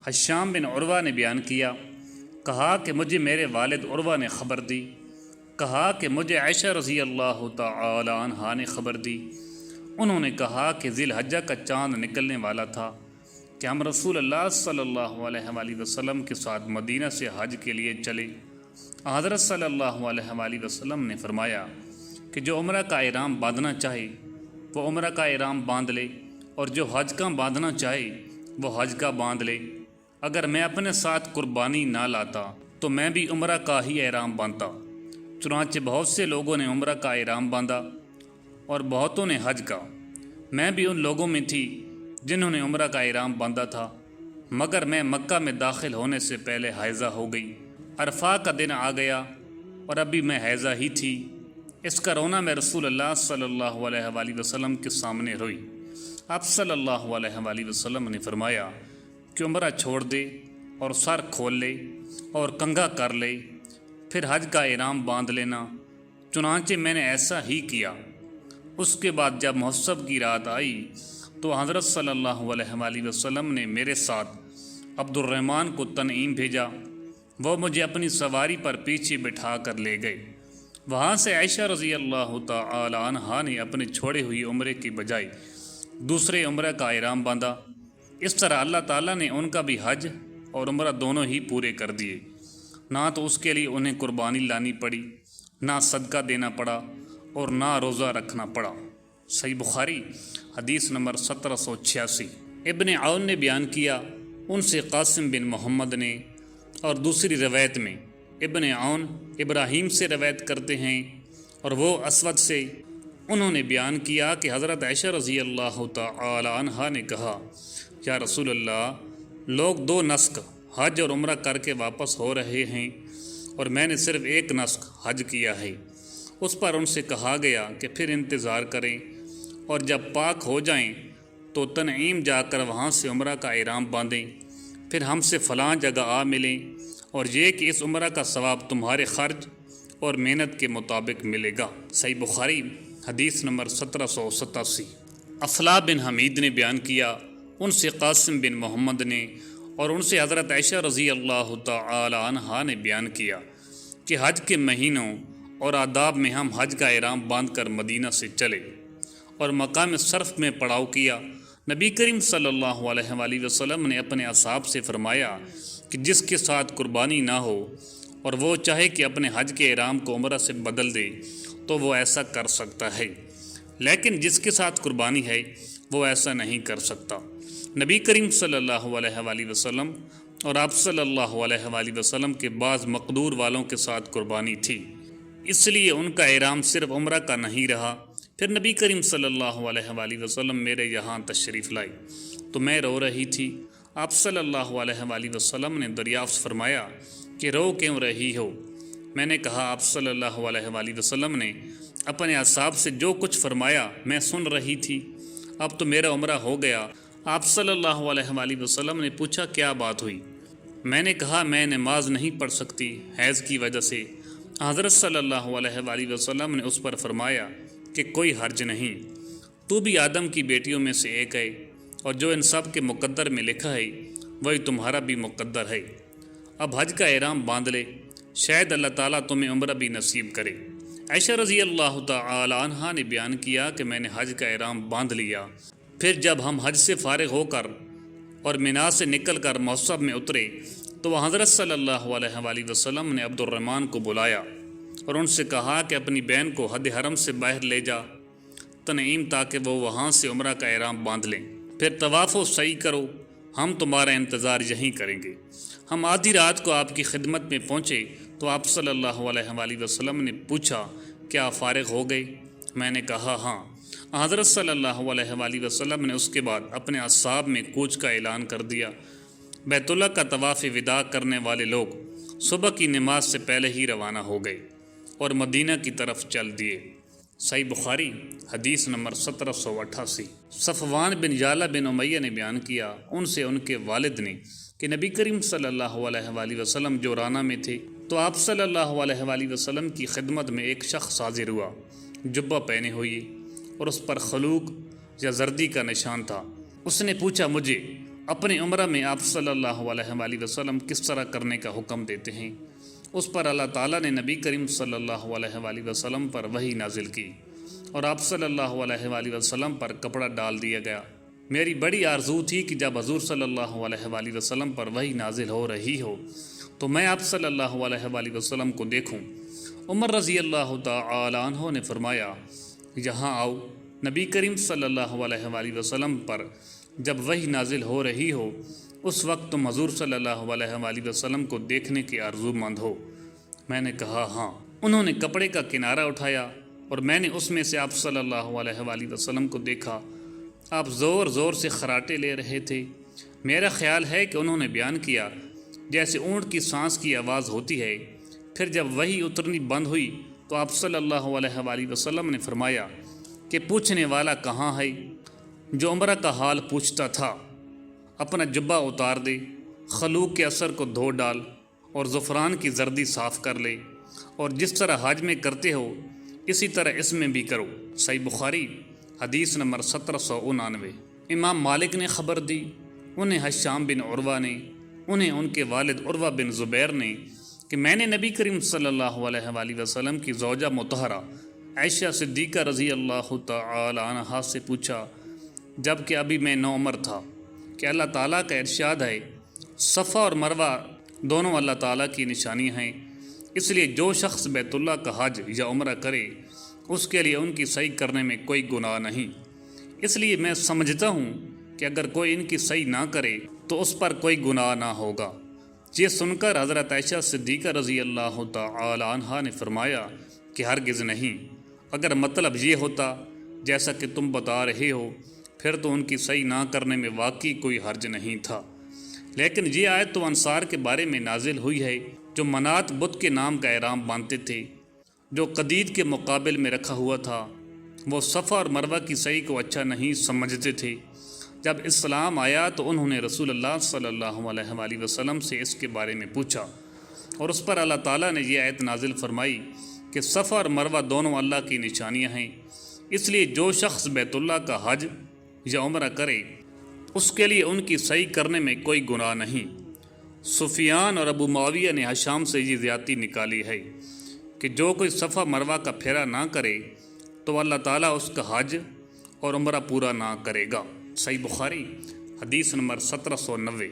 حشام بن عروہ نے بیان کیا، کہا کہ مجھے میرے والد عروہ نے خبر دی، کہا کہ مجھے عائشہ رضی اللہ تعالی عنہا نے خبر دی۔ انہوں نے کہا کہ ذی الحجہ کا چاند نکلنے والا تھا کہ ہم رسول اللہ صلی اللہ علیہ وآلہ وسلم کے ساتھ مدینہ سے حج کے لیے چلے۔ حضرت صلی اللہ علیہ وآلہ وسلم نے فرمایا کہ جو عمرہ کا احرام باندھنا چاہے وہ عمرہ کا احرام باندھ لے، اور جو حج کا باندھنا چاہے وہ حج کا باندھ لے۔ اگر میں اپنے ساتھ قربانی نہ لاتا تو میں بھی عمرہ کا ہی احرام باندھتا۔ چنانچہ بہت سے لوگوں نے عمرہ کا احرام باندھا اور بہتوں نے حج کا۔ میں بھی ان لوگوں میں تھی جنہوں نے عمرہ کا احرام باندھا تھا، مگر میں مکہ میں داخل ہونے سے پہلے حائضہ ہو گئی۔ عرفہ کا دن آ گیا اور ابھی میں حائضہ ہی تھی۔ اس کا رونا میں رسول اللہ صلی اللہ علیہ وآلہ وسلم کے سامنے روئی۔ آپ صلی اللہ علیہ وآلہ وسلم نے فرمایا کہ عمرہ چھوڑ دے اور سر کھول لے اور کنگھا کر لے، پھر حج کا احرام باندھ لینا۔ چنانچہ میں نے ایسا ہی کیا۔ اس کے بعد جب محسب کی رات آئی تو حضرت صلی اللہ علیہ وآلہ وسلم نے میرے ساتھ عبد الرحمن کو تنعیم بھیجا۔ وہ مجھے اپنی سواری پر پیچھے بٹھا کر لے گئے۔ وہاں سے عائشہ رضی اللہ تعالی عنہا نے اپنے چھوڑے ہوئے عمرے کی بجائے دوسرے عمرہ کا احرام باندھا۔ اس طرح اللہ تعالیٰ نے ان کا بھی حج اور عمرہ دونوں ہی پورے کر دیے۔ نہ تو اس کے لیے انہیں قربانی لانی پڑی، نہ صدقہ دینا پڑا، اور نہ روزہ رکھنا پڑا۔ صحیح بخاری حدیث نمبر 1786۔ ابن عون نے بیان کیا، ان سے قاسم بن محمد نے، اور دوسری روایت میں ابن عون ابراہیم سے روایت کرتے ہیں اور وہ اسود سے۔ انہوں نے بیان کیا کہ حضرت عائشہ رضی اللہ تعالی عنہا نے کہا، یا رسول اللہ، لوگ 2 نسک حج اور عمرہ کر کے واپس ہو رہے ہیں اور میں نے صرف 1 نسک حج کیا ہے۔ اس پر ان سے کہا گیا کہ پھر انتظار کریں اور جب پاک ہو جائیں تو تنعیم جا کر وہاں سے عمرہ کا احرام باندھیں، پھر ہم سے فلاں جگہ آ ملیں، اور یہ کہ اس عمرہ کا ثواب تمہارے خرچ اور محنت کے مطابق ملے گا۔ صحیح بخاری حدیث نمبر 1787۔ افلا بن حمید نے بیان کیا، ان سے قاسم بن محمد نے، اور ان سے حضرت عائشہ رضی اللہ تعالی عنہا نے بیان کیا کہ حج کے مہینوں اور آداب میں ہم حج کا احرام باندھ کر مدینہ سے چلے اور مقام صرف میں پڑاؤ کیا۔ نبی کریم صلی اللہ علیہ وآلہ وسلم نے اپنے اصحاب سے فرمایا کہ جس کے ساتھ قربانی نہ ہو اور وہ چاہے کہ اپنے حج کے احرام کو عمرہ سے بدل دے تو وہ ایسا کر سکتا ہے، لیکن جس کے ساتھ قربانی ہے وہ ایسا نہیں کر سکتا۔ نبی کریم صلی اللہ علیہ وآلہ وسلم اور آپ صلی اللہ علیہ وآلہ وسلم کے بعض مقدور والوں کے ساتھ قربانی تھی، اس لیے ان کا احرام صرف عمرہ کا نہیں رہا۔ پھر نبی کریم صلی اللہ علیہ وآلہ وسلم میرے یہاں تشریف لائے تو میں رو رہی تھی۔ آپ صلی اللہ علیہ وآلہ وسلم نے دریافت فرمایا کہ رو کیوں رہی ہو؟ میں نے کہا، آپ صلی اللہ علیہ وآلہ وسلم نے اپنے اصحاب سے جو کچھ فرمایا میں سن رہی تھی، اب تو میرا عمرہ ہو گیا۔ آپ صلی اللہ علیہ وآلہ وسلم نے پوچھا، کیا بات ہوئی؟ میں نے کہا، میں نماز نہیں پڑھ سکتی حیض کی وجہ سے۔ حضرت صلی اللہ علیہ وآلہ وسلم نے اس پر فرمایا کہ کوئی حرج نہیں، تو بھی آدم کی بیٹیوں میں سے ایک ہے، اور جو ان سب کے مقدر میں لکھا ہے وہی تمہارا بھی مقدر ہے۔ اب حج کا احرام باندھ لے، شاید اللہ تعالیٰ تمہیں عمرہ بھی نصیب کرے۔ عائشہ رضی اللہ تعالی عنہا نے بیان کیا کہ میں نے حج کا احرام باندھ لیا، پھر جب ہم حج سے فارغ ہو کر اور مینا سے نکل کر موصب میں اترے تو حضرت صلی اللہ علیہ وآلہ وسلم نے عبد الرحمن کو بلایا اور ان سے کہا کہ اپنی بہن کو حد حرم سے باہر لے جا تنعیم، تاکہ وہ وہاں سے عمرہ کا احرام باندھ لیں، پھر طواف و سعی کرو، ہم تمہارا انتظار یہیں کریں گے۔ ہم آدھی رات کو آپ کی خدمت میں پہنچے تو آپ صلی اللہ علیہ وآلہ وسلم نے پوچھا، کیا فارغ ہو گئے؟ میں نے کہا، ہاں۔ حضرت صلی اللہ علیہ وآلہ وسلم نے اس کے بعد اپنے اصحاب میں کوچ کا اعلان کر دیا۔ بیت اللہ کا طواف وداع کرنے والے لوگ صبح کی نماز سے پہلے ہی روانہ ہو گئے اور مدینہ کی طرف چل دیے۔ صحیح بخاری حدیث نمبر 1788۔ صفوان بن یعلا بن امیہ نے بیان کیا، ان سے ان کے والد نے، کہ نبی کریم صلی اللہ علیہ وآلہ وسلم جورانہ میں تھے تو آپ صلی اللہ علیہ وآلہ وسلم کی خدمت میں ایک شخص حاضر ہوا، جبہ پہنے ہوئے اور اس پر خلوق یا زردی کا نشان تھا۔ اس نے پوچھا، مجھے اپنے عمرہ میں آپ صلی اللہ علیہ وآلہ وسلم کس طرح کرنے کا حکم دیتے ہیں۔ اس پر اللہ تعالیٰ نے نبی کریم صلی اللہ علیہ وآلہ وسلم پر وحی نازل کی اور آپ صلی اللہ علیہ وآلہ وسلم پر کپڑا ڈال دیا گیا۔ میری بڑی آرزو تھی کہ جب حضور صلی اللہ علیہ وآلہ وسلم پر وحی نازل ہو رہی ہو تو میں آپ صلی اللہ علیہ وآلہ وسلم کو دیکھوں۔ عمر رضی اللہ تعالی عنہ نے فرمایا، یہاں آؤ، نبی کریم صلی اللہ علیہ وآلہ وسلم پر جب وحی نازل ہو رہی ہو اس وقت تم حضور صلی اللہ علیہ وآلہ وسلم کو دیکھنے کے آرزو مند ہو۔ میں نے کہا ہاں۔ انہوں نے کپڑے کا کنارہ اٹھایا اور میں نے اس میں سے آپ صلی اللہ علیہ وآلہ وسلم کو دیکھا۔ آپ زور زور سے خراٹے لے رہے تھے۔ میرا خیال ہے کہ انہوں نے بیان کیا جیسے اونٹ کی سانس کی آواز ہوتی ہے۔ پھر جب وحی اترنی بند ہوئی تو آپ صلی اللہ علیہ وآلہ وسلم نے فرمایا کہ پوچھنے والا کہاں ہے؟ جو عمرہ کا حال پوچھتا تھا اپنا جبہ اتار دے، خلوق کے اثر کو دھو ڈال اور زعفران کی زردی صاف کر لے، اور جس طرح حج میں کرتے ہو اسی طرح اس میں بھی کرو۔ صحیح بخاری حدیث نمبر 1799۔ امام مالک نے خبر دی، انہیں ہشام بن عروہ نے، انہیں ان کے والد عروہ بن زبیر نے، کہ میں نے نبی کریم صلی اللہ علیہ وآلہ وسلم کی زوجہ مطہرہ عائشہ صدیقہ رضی اللہ تعالی عنہا سے پوچھا جب کہ ابھی میں نوعمر تھا کہ اللہ تعالیٰ کا ارشاد ہے، صفا اور مروہ دونوں اللہ تعالیٰ کی نشانیاں ہیں، اس لیے جو شخص بیت اللہ کا حج یا عمرہ کرے اس کے لیے ان کی صحیح کرنے میں کوئی گناہ نہیں۔ اس لیے میں سمجھتا ہوں کہ اگر کوئی ان کی صحیح نہ کرے تو اس پر کوئی گناہ نہ ہوگا۔ یہ سن کر حضرت عائشہ صدیقہ رضی اللہ تعالی عنہا نے فرمایا کہ ہرگز نہیں، اگر مطلب یہ ہوتا جیسا کہ تم بتا رہے ہو پھر تو ان کی صحیح نہ کرنے میں واقعی کوئی حرج نہیں تھا۔ لیکن یہ آیت تو انصار کے بارے میں نازل ہوئی ہے جو منات بت کے نام کا احرام باندھتے تھے، جو قدید کے مقابل میں رکھا ہوا تھا۔ وہ صفا اور مروہ کی صحیح کو اچھا نہیں سمجھتے تھے۔ جب اسلام آیا تو انہوں نے رسول اللہ صلی اللہ علیہ وآلہ وسلم سے اس کے بارے میں پوچھا، اور اس پر اللہ تعالیٰ نے یہ آیت نازل فرمائی کہ صفا اور مروہ دونوں اللہ کی نشانیاں ہیں، اس لیے جو شخص بیت اللہ کا حج یا عمرہ کرے اس کے لیے ان کی صحیح کرنے میں کوئی گناہ نہیں۔ سفیان اور ابو معاویہ نے ہشام سے یہ زیادتی نکالی ہے کہ جو کوئی صفا مروہ کا پھیرا نہ کرے تو اللہ تعالیٰ اس کا حج اور عمرہ پورا نہ کرے گا۔ صحیح بخاری حدیث نمبر 1790۔